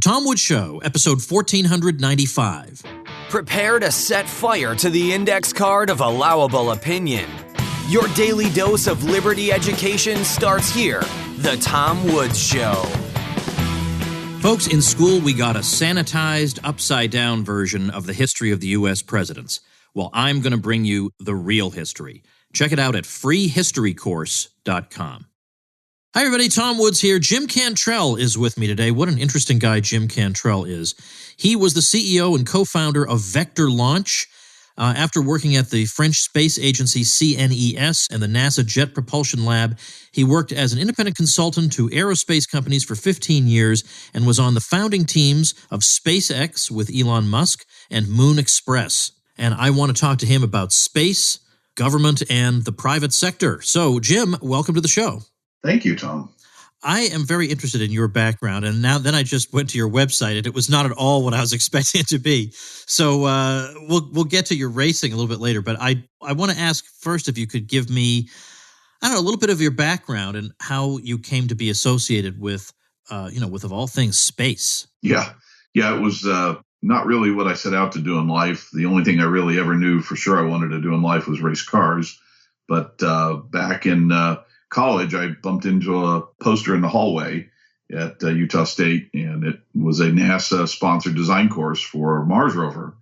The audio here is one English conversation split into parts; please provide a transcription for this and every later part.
Tom Woods Show, episode 1495. Prepare to set fire to the index card of allowable opinion. Your daily dose of liberty education starts here. The Tom Woods Show. Folks, in school, we got a sanitized, upside-down version of the history of the U.S. presidents. Well, I'm going to bring you the real history. Check it out at freehistorycourse.com. Hi, everybody. Tom Woods here. Jim Cantrell is with me today. What an interesting guy Jim Cantrell is. He was the CEO and co-founder of Vector Launch. After working at the French space agency CNES and the NASA Jet Propulsion Lab, he worked as an independent consultant to aerospace companies for 15 years and was on the founding teams of SpaceX with Elon Musk and Moon Express. And I want to talk to him about space, government, and the private sector. So, Jim, welcome to the show. Thank you, Tom. I am very interested in your background, and then I just went to your website, and it was not at all what I was expecting it to be. So we'll get to your racing a little bit later, but I want to ask first if you could give me, a little bit of your background and how you came to be associated with, with of all things, space. Yeah, it was not really what I set out to do in life. The only thing I really ever knew for sure I wanted to do in life was race cars. But back in college, I bumped into a poster in the hallway at Utah State, and it was a NASA-sponsored design course for Mars rover.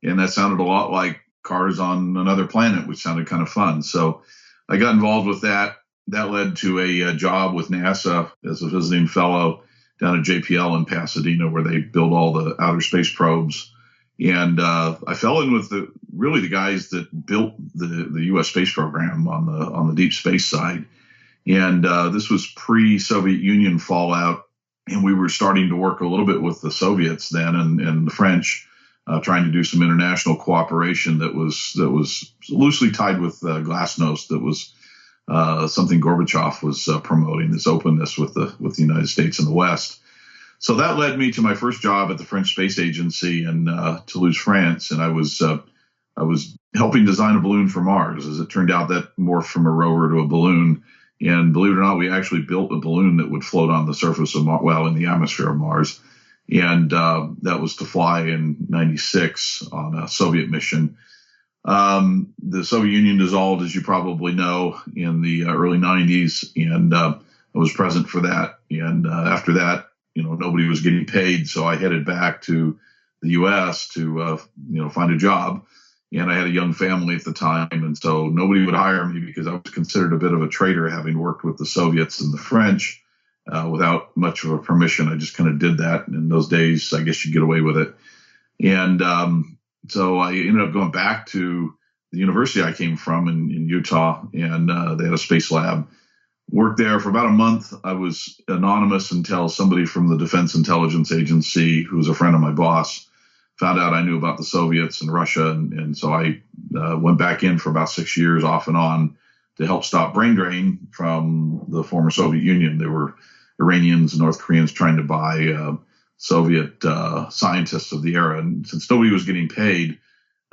And that sounded a lot like cars on another planet, which sounded kind of fun. So I got involved with that. That led to a job with NASA as a visiting fellow down at JPL in Pasadena, where they build all the outer space probes. And I fell in with the guys that built the U.S. space program on the deep space side. And this was pre-Soviet Union fallout, and we were starting to work a little bit with the Soviets then and the French, trying to do some international cooperation that was loosely tied with Glasnost. That was something Gorbachev was promoting, this openness with the United States and the West. So that led me to my first job at the French Space Agency in Toulouse, France, and I was helping design a balloon for Mars. As it turned out, that morphed from a rover to a balloon. And believe it or not, we actually built a balloon that would float on the surface of Mars, in the atmosphere of Mars. And that was to fly in 96 on a Soviet mission. The Soviet Union dissolved, as you probably know, in the early 90s. And I was present for that. And after that, nobody was getting paid. So I headed back to the U.S. to, find a job. And I had a young family at the time, and so nobody would hire me because I was considered a bit of a traitor, having worked with the Soviets and the French without much of a permission. I just kind of did that. And in those days, I guess you get away with it. And so I ended up going back to the university I came from in Utah, and they had a space lab. Worked there for about a month. I was anonymous until somebody from the Defense Intelligence Agency, who was a friend of my boss, found out I knew about the Soviets and Russia. And so I went back in for about 6 years off and on to help stop brain drain from the former Soviet Union. There were Iranians and North Koreans trying to buy Soviet scientists of the era. And since nobody was getting paid,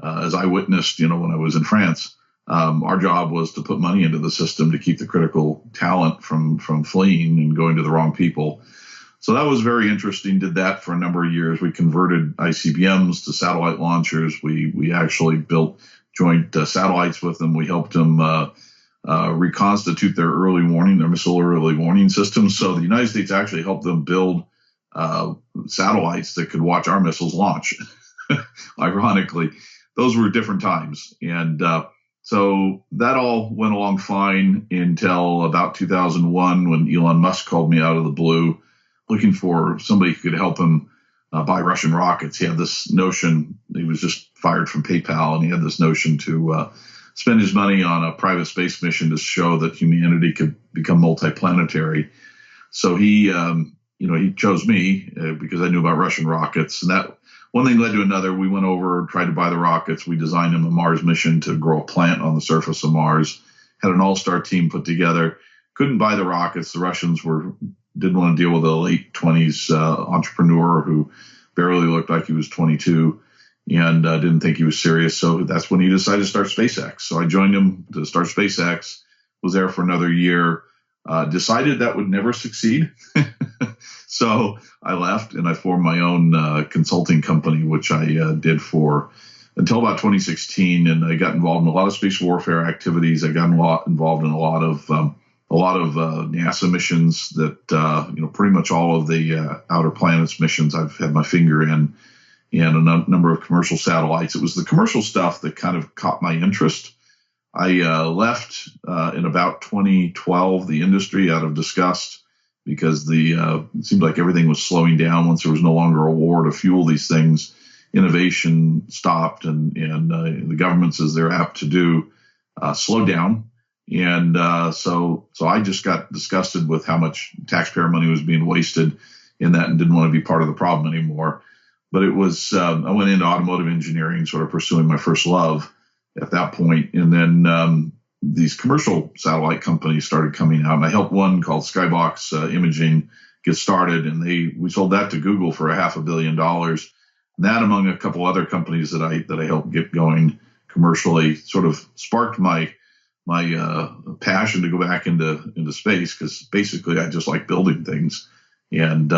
as I witnessed, when I was in France, our job was to put money into the system to keep the critical talent from fleeing and going to the wrong people. So that was very interesting. Did that for a number of years. We converted ICBMs to satellite launchers. We actually built joint satellites with them. We helped them reconstitute their missile early warning systems. So the United States actually helped them build satellites that could watch our missiles launch. Ironically, those were different times. And so that all went along fine until about 2001, when Elon Musk called me out of the blue, looking for somebody who could help him buy Russian rockets. He had this notion. He was just fired from PayPal, and he had this notion to spend his money on a private space mission to show that humanity could become multiplanetary. So he chose me because I knew about Russian rockets. And that one thing led to another. We went over, tried to buy the rockets. We designed him a Mars mission to grow a plant on the surface of Mars. Had an all-star team put together. Couldn't buy the rockets. The Russians didn't want to deal with a late 20s entrepreneur who barely looked like he was 22 and didn't think he was serious. So that's when he decided to start SpaceX. So I joined him to start SpaceX, was there for another year, Decided that would never succeed. So I left and I formed my own consulting company, which I did for until about 2016. And I got involved in a lot of space warfare activities. I got involved in a lot of NASA missions that, pretty much all of the outer planets missions I've had my finger in, and a number of commercial satellites. It was the commercial stuff that kind of caught my interest. I left in about 2012 the industry out of disgust because it seemed like everything was slowing down once there was no longer a war to fuel these things. Innovation stopped, and the governments, as they're apt to do, slowed down. And so I just got disgusted with how much taxpayer money was being wasted in that and didn't want to be part of the problem anymore. But it was I went into automotive engineering, sort of pursuing my first love at that point. And then these commercial satellite companies started coming out, and I helped one called Skybox Imaging get started, and we sold that to Google for $500 million. And that, among a couple other companies that I helped get going commercially, sort of sparked my passion to go back into space, because basically I just like building things. And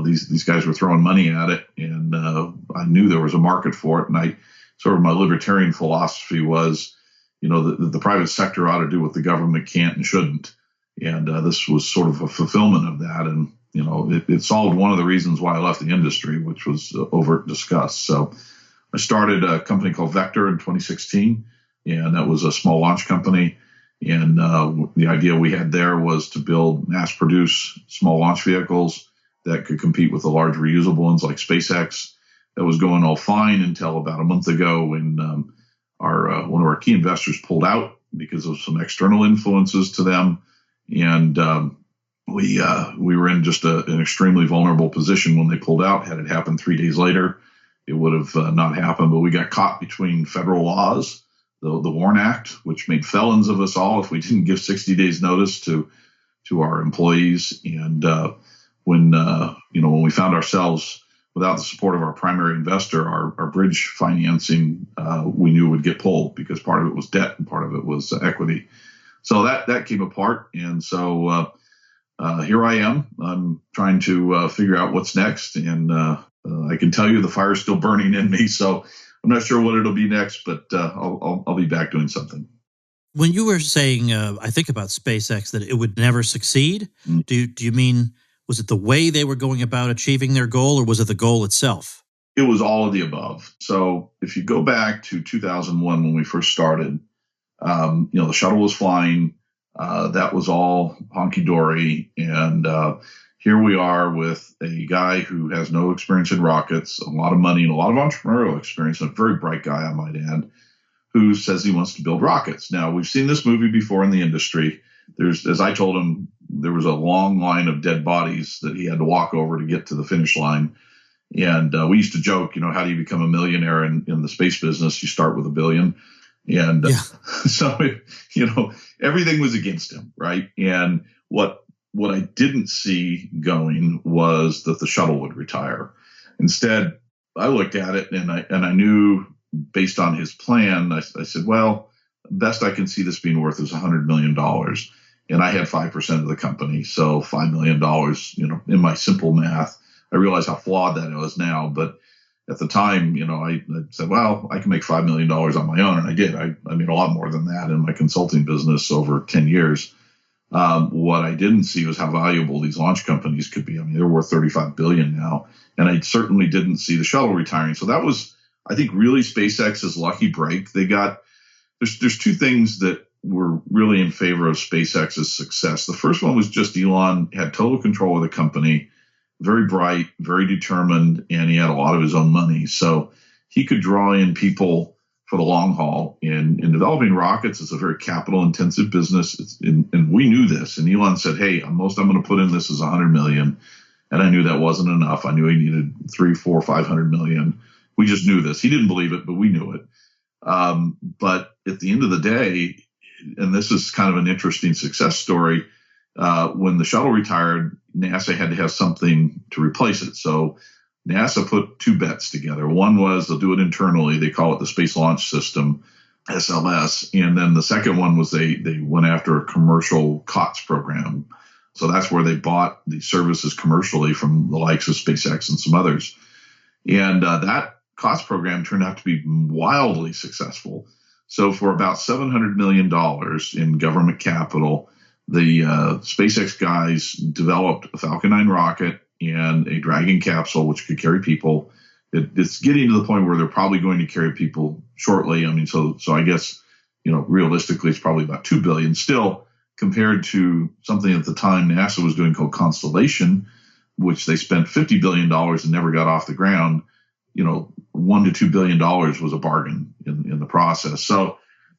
these guys were throwing money at it, and I knew there was a market for it. And my libertarian philosophy was, the private sector ought to do what the government can't and shouldn't. And this was sort of a fulfillment of that. And, it solved one of the reasons why I left the industry, which was overt disgust. So I started a company called Vector in 2016, and that was a small launch company. And the idea we had there was to build, mass produce small launch vehicles that could compete with the large reusable ones like SpaceX. That was going all fine until about a month ago when one of our key investors pulled out because of some external influences to them. And we were in just an extremely vulnerable position when they pulled out. Had it happened 3 days later, it would have not happened. But we got caught between federal laws, the WARN Act, which made felons of us all if we didn't give 60 days notice to our employees. And when we found ourselves without the support of our primary investor, our bridge financing, we knew would get pulled because part of it was debt and part of it was equity. So that came apart. And so here I am. I'm trying to figure out what's next. And I can tell you the fire's still burning in me. So I'm not sure what it'll be next, but I'll be back doing something. When you were saying, I think about SpaceX, that it would never succeed, do you mean, was it the way they were going about achieving their goal, or was it the goal itself? It was all of the above. So if you go back to 2001 when we first started, the shuttle was flying. That was all honky-dory. And here we are with a guy who has no experience in rockets, a lot of money, and a lot of entrepreneurial experience, and a very bright guy, I might add, who says he wants to build rockets. Now, we've seen this movie before in the industry. As I told him, there was a long line of dead bodies that he had to walk over to get to the finish line. And we used to joke, how do you become a millionaire in the space business? You start with $1 billion. And so, everything was against him, right? And what I didn't see going was that the shuttle would retire. Instead, I looked at it and I knew, based on his plan, I said, well, best I can see this being worth is $100 million. And I had 5% of the company. So $5 million, in my simple math. I realize how flawed that was now, but at the time, I said, well, I can make $5 million on my own. And I did. I made a lot more than that in my consulting business over 10 years. What I didn't see was how valuable these launch companies could be. I mean, they're worth $35 billion now. And I certainly didn't see the shuttle retiring. So that was, I think, really SpaceX's lucky break. There's two things that were really in favor of SpaceX's success. The first one was just Elon had total control of the company, very bright, very determined, and he had a lot of his own money. So he could draw in people for the long haul. In developing rockets, it's a very capital-intensive business, and we knew this. And Elon said, hey, most I'm going to put in this is $100 million. And I knew that wasn't enough. I knew he needed $300, $400, $500 million. We just knew this. He didn't believe it, but we knew it. But at the end of the day, and this is kind of an interesting success story, when the shuttle retired, NASA had to have something to replace it. So NASA put two bets together. One was they'll do it internally. They call it the Space Launch System. SLS. And then the second one was they went after a commercial COTS program. So that's where they bought the services commercially from the likes of SpaceX and some others. And that COTS program turned out to be wildly successful. So for about $700 million in government capital, the SpaceX guys developed a Falcon 9 rocket and a Dragon capsule, which could carry people. It's getting to the point where they're probably going to carry people shortly. I mean, so I guess, realistically, it's probably about $2 billion still, compared to something at the time NASA was doing called Constellation, which they spent $50 billion and never got off the ground. $1 to $2 billion was a bargain in the process. So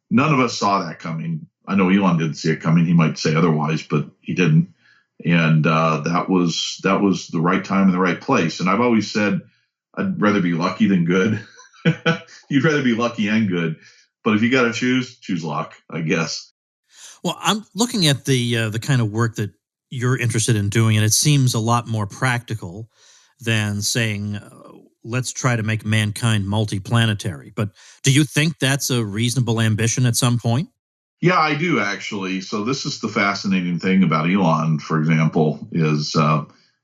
none of us saw that coming. I know Elon didn't see it coming. He might say otherwise, but he didn't. And that was the right time and the right place. And I've always said I'd rather be lucky than good. You'd rather be lucky and good. But if you got to choose luck, I guess. Well, I'm looking at the kind of work that you're interested in doing, and it seems a lot more practical than saying, let's try to make mankind multiplanetary. But do you think that's a reasonable ambition at some point? Yeah, I do, actually. So this is the fascinating thing about Elon, for example, is,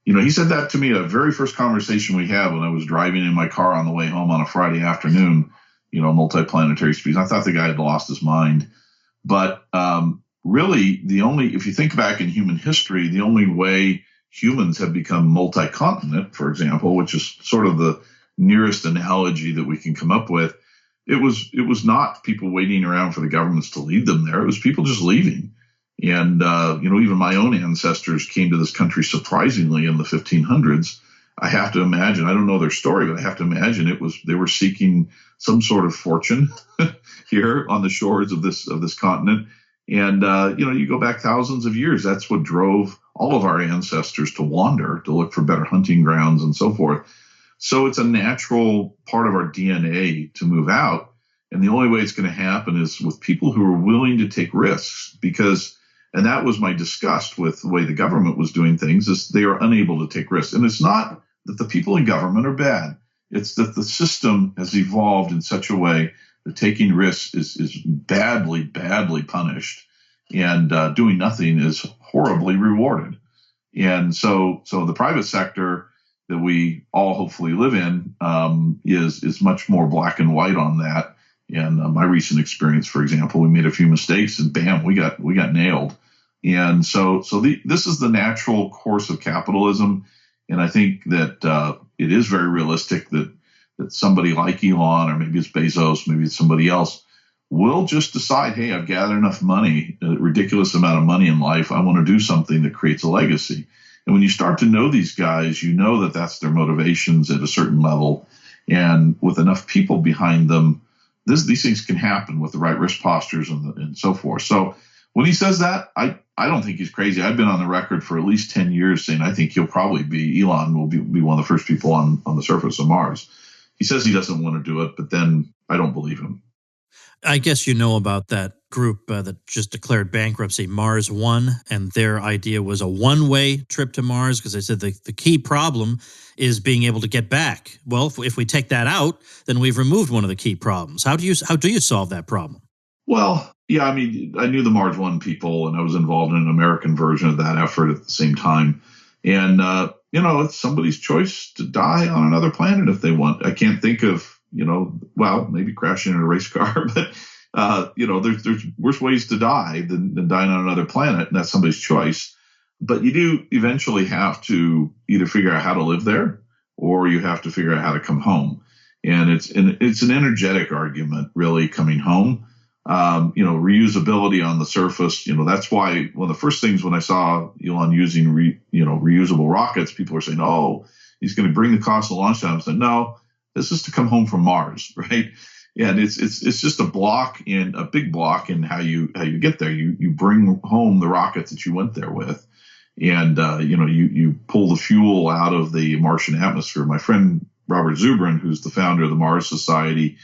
he said that to me at the very first conversation we had when I was driving in my car on the way home on a Friday afternoon, Multiplanetary Species. I thought the guy had lost his mind. But really, if you think back in human history, the only way humans have become multi-continent, for example, which is sort of the nearest analogy that we can come up with, it was not people waiting around for the governments to lead them there. It was people just leaving. And, even my own ancestors came to this country surprisingly in the 1500s. I have to imagine, I don't know their story, but I have to imagine they were seeking some sort of fortune here on the shores of this continent. And, you go back thousands of years. That's what drove all of our ancestors to wander, to look for better hunting grounds and so forth. So it's a natural part of our DNA to move out. And the only way it's going to happen is with people who are willing to take risks, and that was my disgust with the way the government was doing things, is they are unable to take risks. And it's not that the people in government are bad. It's that the system has evolved in such a way that taking risks is badly, badly punished, and doing nothing is horribly rewarded. And so the private sector that we all hopefully live in is much more black and white on that. And my recent experience, for example, we made a few mistakes and bam, we got nailed. And so this is the natural course of capitalism. And I think that it is very realistic that somebody like Elon, or maybe it's Bezos, maybe it's somebody else, will just decide, hey, I've gathered enough money, a ridiculous amount of money in life. I want to do something that creates a legacy. And when you start to know these guys, you know that that's their motivations at a certain level. And with enough people behind them, these things can happen with the right risk postures and so forth. So when he says that, I don't think he's crazy. I've been on the record for at least 10 years saying I think Elon will be one of the first people on the surface of Mars. He says he doesn't want to do it, but then I don't believe him. I guess you know about that group that just declared bankruptcy, Mars One, and their idea was a one-way trip to Mars, because they said the key problem is being able to get back. Well, if we take that out, then we've removed one of the key problems. How do you solve that problem? Well, yeah, I mean, I knew the Mars One people, and I was involved in an American version of that effort at the same time. And, it's somebody's choice to die on another planet if they want. I can't think of, maybe crashing in a race car, but, there's worse ways to die than dying on another planet, and that's somebody's choice. But you do eventually have to either figure out how to live there, or you have to figure out how to come home. And it's an energetic argument, really, coming home. Reusability on the surface, that's why one of the first things when I saw Elon using, reusable rockets, people were saying, oh, he's going to bring the cost of launch time. I said, no, this is to come home from Mars, right? And it's just a big block in how you get there. You bring home the rockets that you went there with, and you pull the fuel out of the Martian atmosphere. My friend Robert Zubrin, who's the founder of the Mars Society,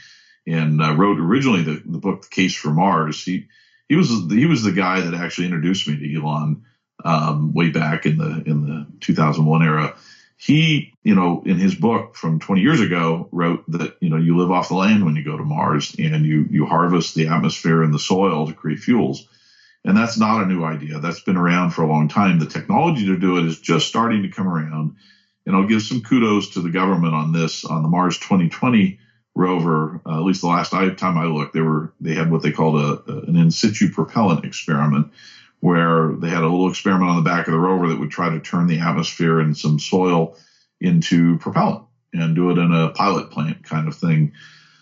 and wrote originally the book The Case for Mars. He was the guy that actually introduced me to Elon way back in the 2001 era. He, in his book from 20 years ago, wrote that, you live off the land when you go to Mars, and you harvest the atmosphere and the soil to create fuels. And that's not a new idea. That's been around for a long time. The technology to do it is just starting to come around. And I'll give some kudos to the government on this. On the Mars 2020 rover, at least the last time I looked, they had what they called an in situ propellant experiment, where they had a little experiment on the back of the rover that would try to turn the atmosphere and some soil into propellant and do it in a pilot plant kind of thing.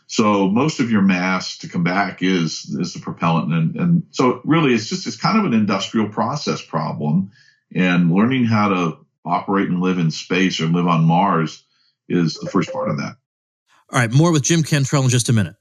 So most of your mass to come back is the propellant. And so really it's kind of an industrial process problem, and learning how to operate and live in space or live on Mars is the first part of that. All right, more with Jim Cantrell in just a minute.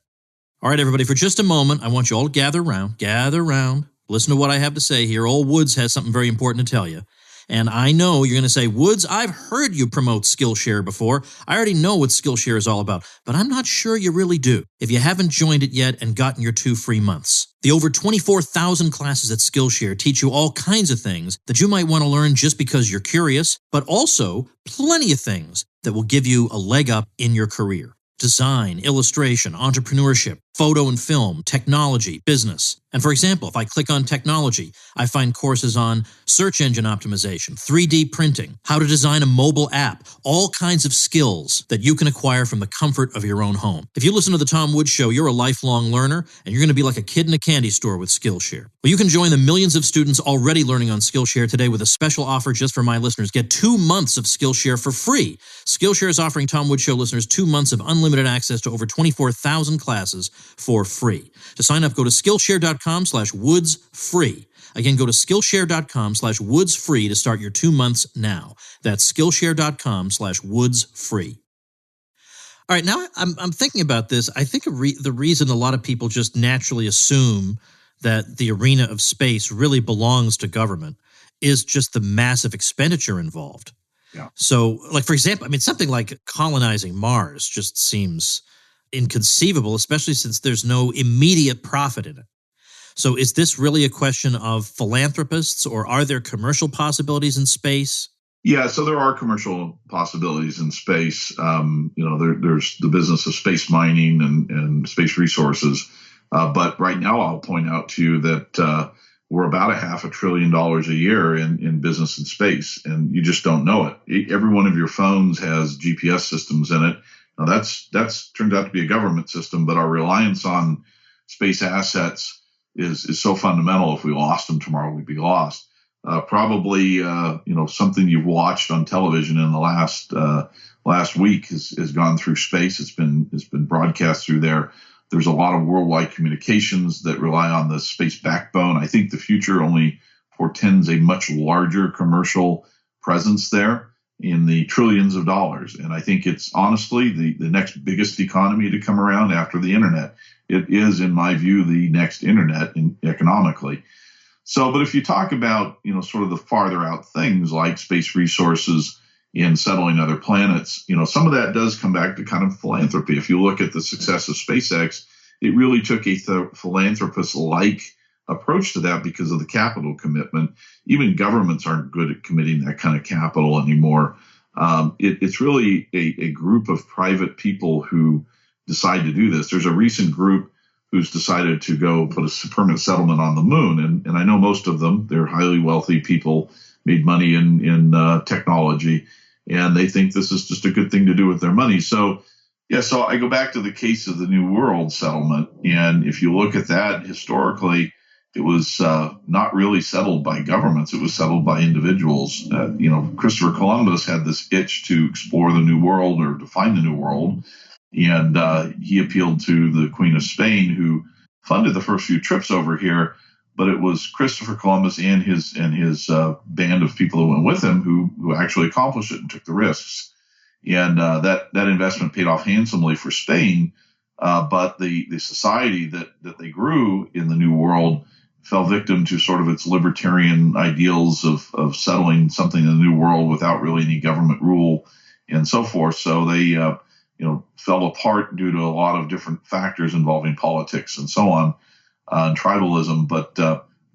All right, everybody, for just a moment, I want you all to gather around, listen to what I have to say here. Old Woods has something very important to tell you. And I know you're going to say, Woods, I've heard you promote Skillshare before. I already know what Skillshare is all about, but I'm not sure you really do if you haven't joined it yet and gotten your 2 free months. The over 24,000 classes at Skillshare teach you all kinds of things that you might want to learn just because you're curious, but also plenty of things that will give you a leg up in your career. Design, illustration, entrepreneurship, photo and film, technology, business. And for example, if I click on technology, I find courses on search engine optimization, 3D printing, how to design a mobile app, all kinds of skills that you can acquire from the comfort of your own home. If you listen to The Tom Woods Show, you're a lifelong learner, and you're going to be like a kid in a candy store with Skillshare. Well, you can join the millions of students already learning on Skillshare today with a special offer just for my listeners. Get 2 months of Skillshare for free. Skillshare is offering Tom Woods Show listeners 2 months of unlimited access to over 24,000 classes for free. To sign up, go to Skillshare.com/woods-free. Again, go to Skillshare.com/woods-free to start your 2 months now. That's Skillshare.com/woods-free. All right, now I'm thinking about this. I think the reason a lot of people just naturally assume that the arena of space really belongs to government is just the massive expenditure involved. Yeah. So, like, for example, something like colonizing Mars just seems inconceivable, especially since there's no immediate profit in it. So is this really a question of philanthropists, or are there commercial possibilities in space? Yeah, so there are commercial possibilities in space. There's the business of space mining and space resources. But right now, I'll point out to you that we're about $500 billion a year in business in space, and you just don't know it. Every one of your phones has GPS systems in it. Now that's turned out to be a government system, but our reliance on space assets is so fundamental. If we lost them tomorrow, we'd be lost. Probably something you've watched on television in the last week has gone through space. It's been broadcast through there. There's a lot of worldwide communications that rely on the space backbone. I think the future only portends a much larger commercial presence there in the trillions of dollars. And I think it's honestly the next biggest economy to come around after the internet. It is, in my view, the next internet economically. So, but if you talk about, sort of the farther out things like space resources and settling other planets, some of that does come back to kind of philanthropy. If you look at the success of SpaceX, it really took a philanthropist-like approach to that because of the capital commitment. Even governments aren't good at committing that kind of capital anymore. It's really a group of private people who decide to do this. There's a recent group who's decided to go put a permanent settlement on the moon. And I know most of them, they're highly wealthy people, made money in technology, and they think this is just a good thing to do with their money. So I go back to the case of the New World settlement. And if you look at that historically, it was not really settled by governments. It was settled by individuals. Christopher Columbus had this itch to explore the New World or to find the New World. And he appealed to the Queen of Spain, who funded the first few trips over here. But it was Christopher Columbus and his band of people who went with him who actually accomplished it and took the risks. And that investment paid off handsomely for Spain. But the society that they grew in the New World fell victim to sort of its libertarian ideals of settling something in the New World without really any government rule and so forth. So they fell apart due to a lot of different factors involving politics and so on, and tribalism. But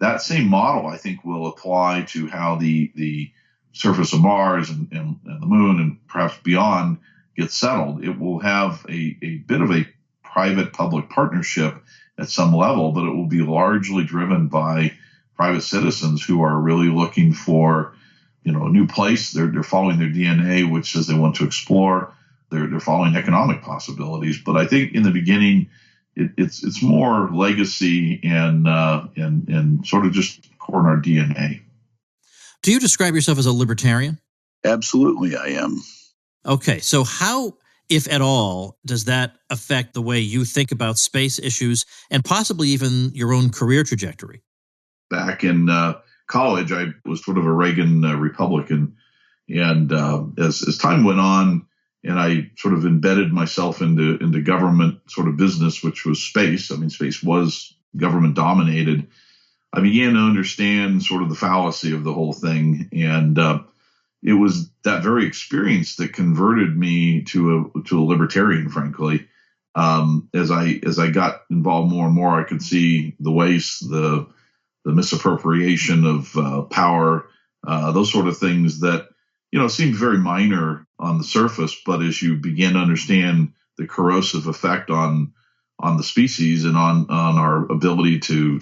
that same model, I think, will apply to how the surface of Mars and the moon and perhaps beyond gets settled, it will have a bit of a private-public partnership at some level, but it will be largely driven by private citizens who are really looking for, a new place. They're following their DNA, which says they want to explore. They're following economic possibilities. But I think in the beginning, it's more legacy and sort of just core in our DNA. Do you describe yourself as a libertarian? Absolutely, I am. Okay, so how, if at all, does that affect the way you think about space issues and possibly even your own career trajectory? Back in college, I was sort of a Reagan Republican. And as time went on, and I sort of embedded myself into government sort of business, which was space. I mean, space was government dominated. I began to understand sort of the fallacy of the whole thing. And it was that very experience that converted me to a libertarian, frankly. As I got involved more and more, I could see the waste, the misappropriation of power, those sort of things that, seemed very minor on the surface. But as you begin to understand the corrosive effect on the species and on our ability to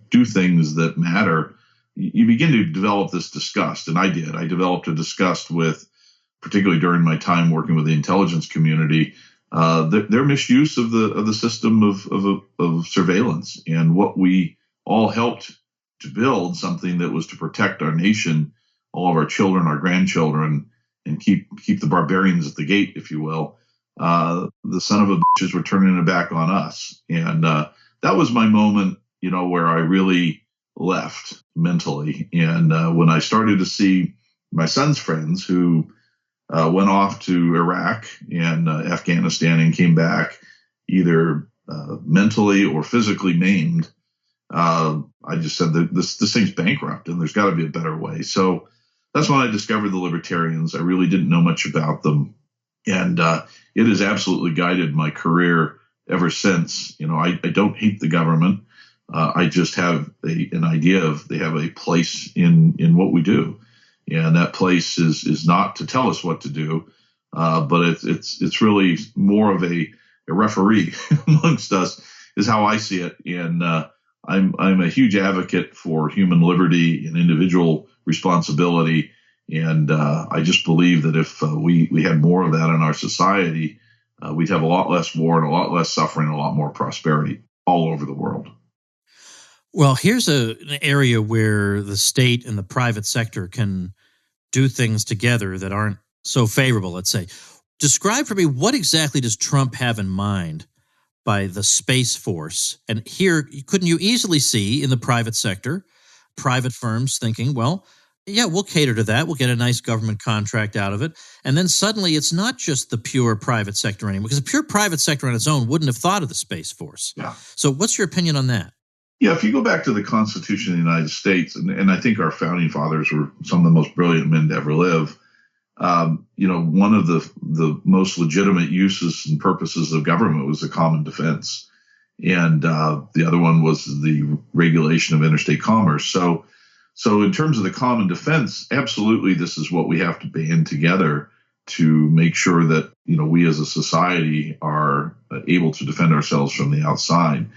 do things that matter, you begin to develop this disgust. And I did. I developed a disgust with, particularly during my time working with the intelligence community, their misuse of the system of surveillance, and what we all helped to build, something that was to protect our nation, all of our children, our grandchildren, and keep the barbarians at the gate, if you will. The son of a bitches were turning it back on us. And that was my moment, where I really left mentally. And when I started to see my son's friends who went off to Iraq and Afghanistan and came back either mentally or physically maimed, I just said that this thing's bankrupt and there's got to be a better way. So that's when I discovered the Libertarians. I really didn't know much about them. And it has absolutely guided my career ever since. I don't hate the government. I just have an idea of they have a place in what we do. And that place is not to tell us what to do, but it's really more of a referee amongst us, is how I see it. And I'm a huge advocate for human liberty and individual responsibility. And I just believe that if we had more of that in our society, we'd have a lot less war and a lot less suffering and a lot more prosperity all over the world. Well, here's an area where the state and the private sector can do things together that aren't so favorable, let's say. Describe for me, what exactly does Trump have in mind by the Space Force? And here, couldn't you easily see in the private sector, private firms thinking, well, yeah, we'll cater to that. We'll get a nice government contract out of it. And then suddenly it's not just the pure private sector anymore, because the pure private sector on its own wouldn't have thought of the Space Force. Yeah. So what's your opinion on that? Yeah, if you go back to the Constitution of the United States, and I think our founding fathers were some of the most brilliant men to ever live, one of the most legitimate uses and purposes of government was the common defense. And the other one was the regulation of interstate commerce. So in terms of the common defense, absolutely, this is what we have to band together to make sure that, we as a society are able to defend ourselves from the outside.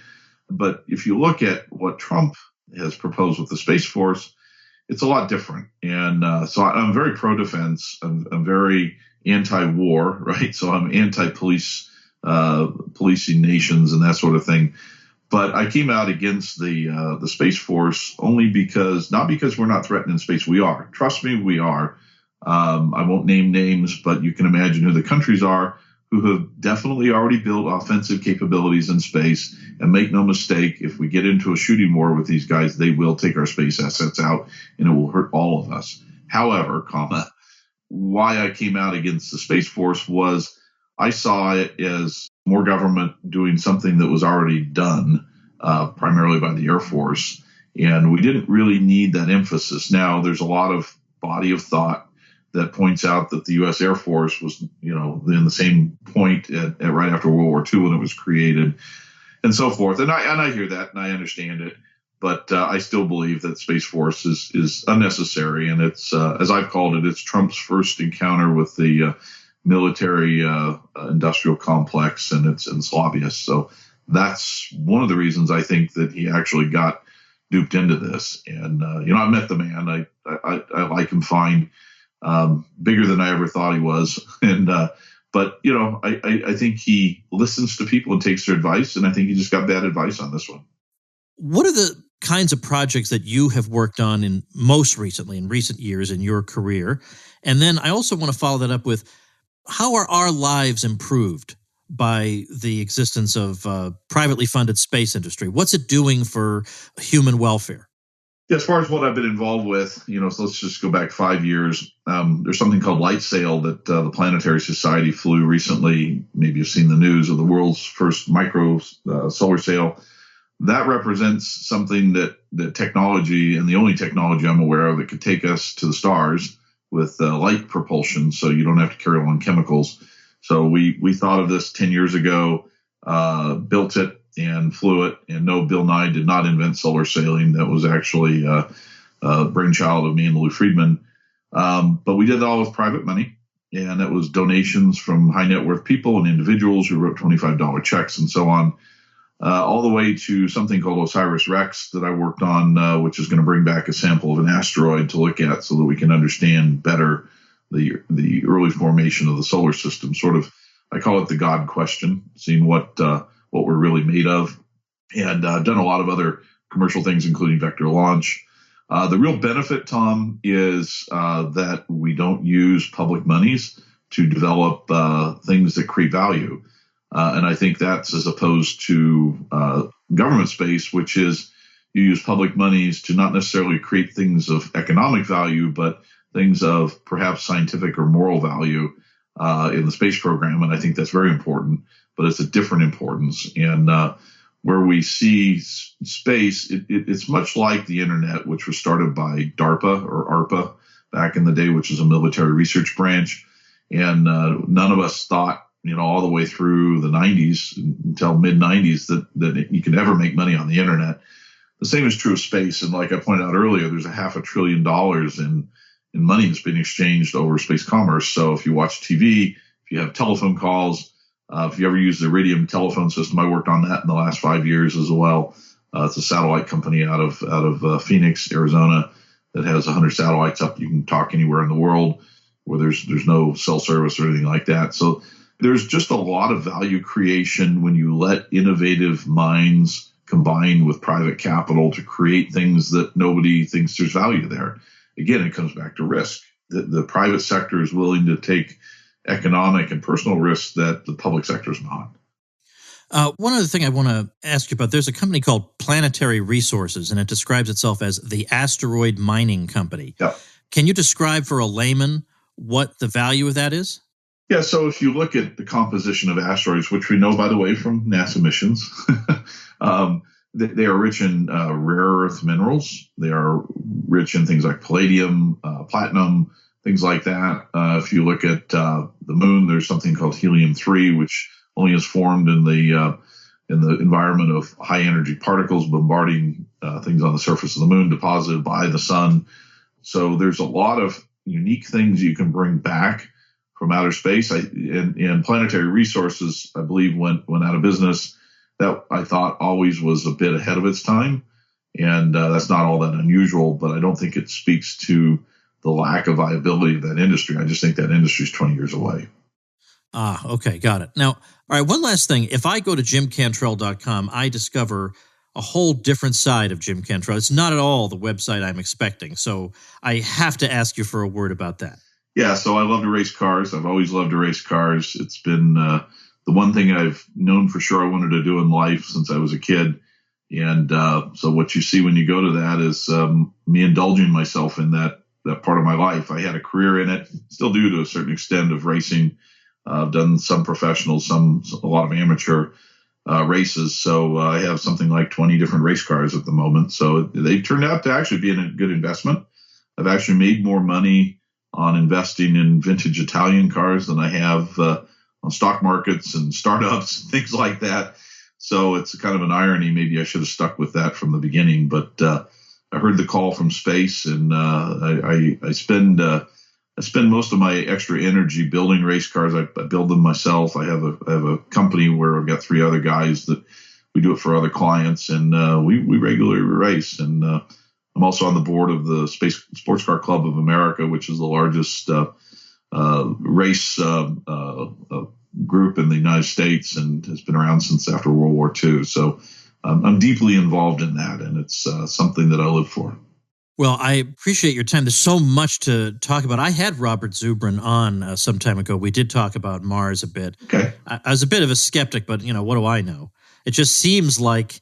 But if you look at what Trump has proposed with the Space Force, it's a lot different. And so I'm very pro-defense. I'm very anti-war, right? So I'm anti-police, policing nations and that sort of thing. But I came out against the Space Force only not because we're not threatened in space. We are. Trust me, we are. I won't name names, but you can imagine who the countries are who have definitely already built offensive capabilities in space. And make no mistake, if we get into a shooting war with these guys, they will take our space assets out and it will hurt all of us. However, why I came out against the Space Force was I saw it as more government doing something that was already done, primarily by the Air Force. And we didn't really need that emphasis. Now, there's a lot of body of thought that points out that the U.S. Air Force was, in the same point at right after World War II when it was created and so forth. And I hear that and I understand it. But I still believe that Space Force is unnecessary, and it's as I've called it, it's Trump's first encounter with the military industrial complex and its lobbyists. So that's one of the reasons I think that he actually got duped into this. And I met the man. I like him fine, bigger than I ever thought he was, and. But, I think he listens to people and takes their advice, and I think he just got bad advice on this one. What are the kinds of projects that you have worked on in recent years in your career? And then I also want to follow that up with, how are our lives improved by the existence of privately funded space industry? What's it doing for human welfare? As far as what I've been involved with, so let's just go back 5 years. There's something called Light Sail that the Planetary Society flew recently. Maybe you've seen the news of the world's first micro solar sail. That represents something that technology, and the only technology I'm aware of that could take us to the stars with light propulsion, so you don't have to carry on chemicals. So we thought of this 10 years ago, built it, and flew it. And no, Bill Nye did not invent solar sailing. That was actually a brainchild of me and Lou Friedman. But we did it all with private money, and it was donations from high net worth people and individuals who wrote $25 checks and so on, all the way to something called OSIRIS-REx that I worked on, which is going to bring back a sample of an asteroid to look at so that we can understand better the early formation of the solar system. Sort of, I call it the God question, seeing what we're really made of, and done a lot of other commercial things, including vector launch. The real benefit, Tom, is that we don't use public monies to develop things that create value. And I think that's as opposed to government space, which is you use public monies to not necessarily create things of economic value, but things of perhaps scientific or moral value in the space program. And I think that's very important, but it's a different importance. And where we see space, it's much like the internet, which was started by DARPA or ARPA back in the day, which is a military research branch. And none of us thought, all the way through the 90s until mid 90s that you could ever make money on the internet. The same is true of space. And like I pointed out earlier, there's $500 billion in money that's being exchanged over space commerce. So if you watch TV, if you have telephone calls, if you ever use the Iridium telephone system, I worked on that in the last 5 years as well. It's a satellite company out of Phoenix, Arizona, that has 100 satellites up. You can talk anywhere in the world where there's no cell service or anything like that. So there's just a lot of value creation when you let innovative minds combine with private capital to create things that nobody thinks there's value there. Again, it comes back to risk. The private sector is willing to take economic and personal risks that the public sector is not. One other thing I want to ask you about, there's a company called Planetary Resources, and it describes itself as the asteroid mining company. Yep. Can you describe for a layman what the value of that is? Yeah, so if you look at the composition of asteroids, which we know, by the way, from NASA missions, they are rich in rare earth minerals. They are rich in things like palladium, platinum, things like that. If you look at the moon, there's something called helium-3, which only is formed in the environment of high energy particles bombarding things on the surface of the moon, deposited by the sun. So there's a lot of unique things you can bring back from outer space. And Planetary Resources, I believe, went out of business. That I thought always was a bit ahead of its time. And that's not all that unusual, but I don't think it speaks to the lack of viability of that industry. I just think that industry is 20 years away. Ah, okay, got it. Now, all right, one last thing. If I go to jimcantrell.com, I discover a whole different side of Jim Cantrell. It's not at all the website I'm expecting. So I have to ask you for a word about that. Yeah, so I love to race cars. I've always loved to race cars. It's been the one thing I've known for sure I wanted to do in life since I was a kid. And so what you see when you go to that is me indulging myself in that part of my life. I had a career in it, still do to a certain extent, of racing. I've done some professional, a lot of amateur races. So I have something like 20 different race cars at the moment. So they turned out to actually be a good investment. I've actually made more money on investing in vintage Italian cars than I have on stock markets and startups and things like that. So it's kind of an irony. Maybe I should have stuck with that from the beginning. But I heard the call from space, and I spend most of my extra energy building race cars. I build them myself. I have a company where I've got 3 other guys that we do it for other clients, and we regularly race. And I'm also on the board of the Space Sports Car Club of America, which is the largest race group in the United States and has been around since after World War II. So I'm deeply involved in that, and it's something that I live for. Well, I appreciate your time. There's so much to talk about. I had Robert Zubrin on some time ago. We did talk about Mars a bit. Okay. I was a bit of a skeptic, but, what do I know? It just seems like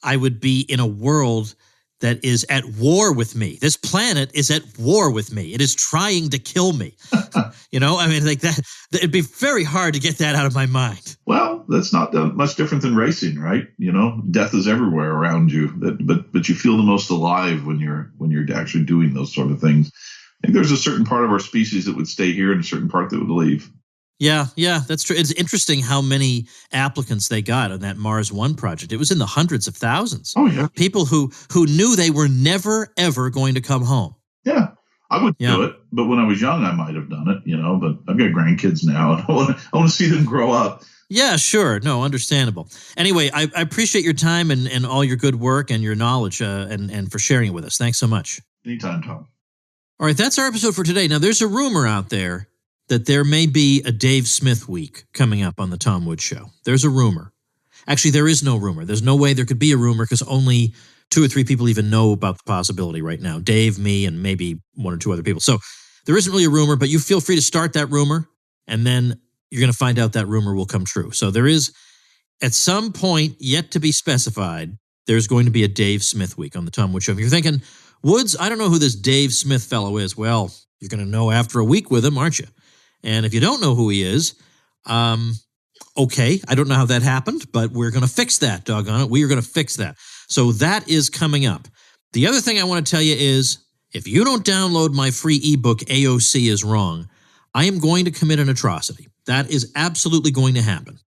I would be in a world that is at war with me. This planet is at war with me. It is trying to kill me. Like that, it'd be very hard to get that out of my mind. Well, that's not much different than racing, right? Death is everywhere around you, but you feel the most alive when you're actually doing those sort of things. I think there's a certain part of our species that would stay here and a certain part that would leave. Yeah, that's true. It's interesting how many applicants they got on that Mars One project. It was in the hundreds of thousands. Oh, yeah. People who knew they were never, ever going to come home. Yeah, I would do it. But when I was young, I might have done it, but I've got grandkids now, and I want to see them grow up. Yeah, sure. No, understandable. Anyway, I appreciate your time and all your good work and your knowledge and for sharing it with us. Thanks so much. Anytime, Tom. All right, that's our episode for today. Now, there's a rumor out there that there may be a Dave Smith week coming up on the Tom Woods Show. There's a rumor. Actually, there is no rumor. There's no way there could be a rumor because only 2 or 3 people even know about the possibility right now. Dave, me, and maybe 1 or 2 other people. So there isn't really a rumor, but you feel free to start that rumor, and then you're going to find out that rumor will come true. So there is, at some point yet to be specified, there's going to be a Dave Smith week on the Tom Woods Show. If you're thinking, Woods, I don't know who this Dave Smith fellow is. Well, you're going to know after a week with him, aren't you? And if you don't know who he is, okay, I don't know how that happened, but we're going to fix that, doggone it. We are going to fix that. So that is coming up. The other thing I want to tell you is, if you don't download my free ebook, AOC is Wrong, I am going to commit an atrocity. That is absolutely going to happen.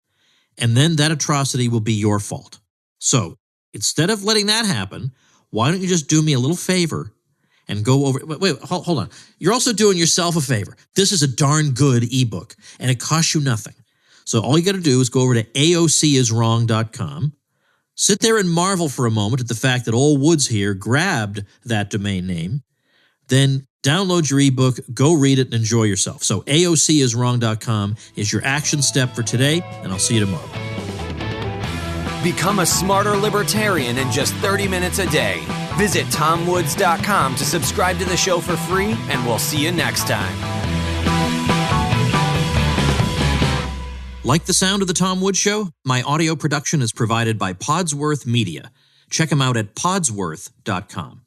And then that atrocity will be your fault. So instead of letting that happen, why don't you just do me a little favor and go over. Wait, hold on. You're also doing yourself a favor. This is a darn good ebook, and it costs you nothing. So all you got to do is go over to aociswrong.com, sit there and marvel for a moment at the fact that old Woods here grabbed that domain name, then download your ebook, go read it, and enjoy yourself. So aociswrong.com is your action step for today, and I'll see you tomorrow. Become a smarter libertarian in just 30 minutes a day. Visit TomWoods.com to subscribe to the show for free, and we'll see you next time. Like the sound of the Tom Woods Show? My audio production is provided by Podsworth Media. Check them out at podsworth.com.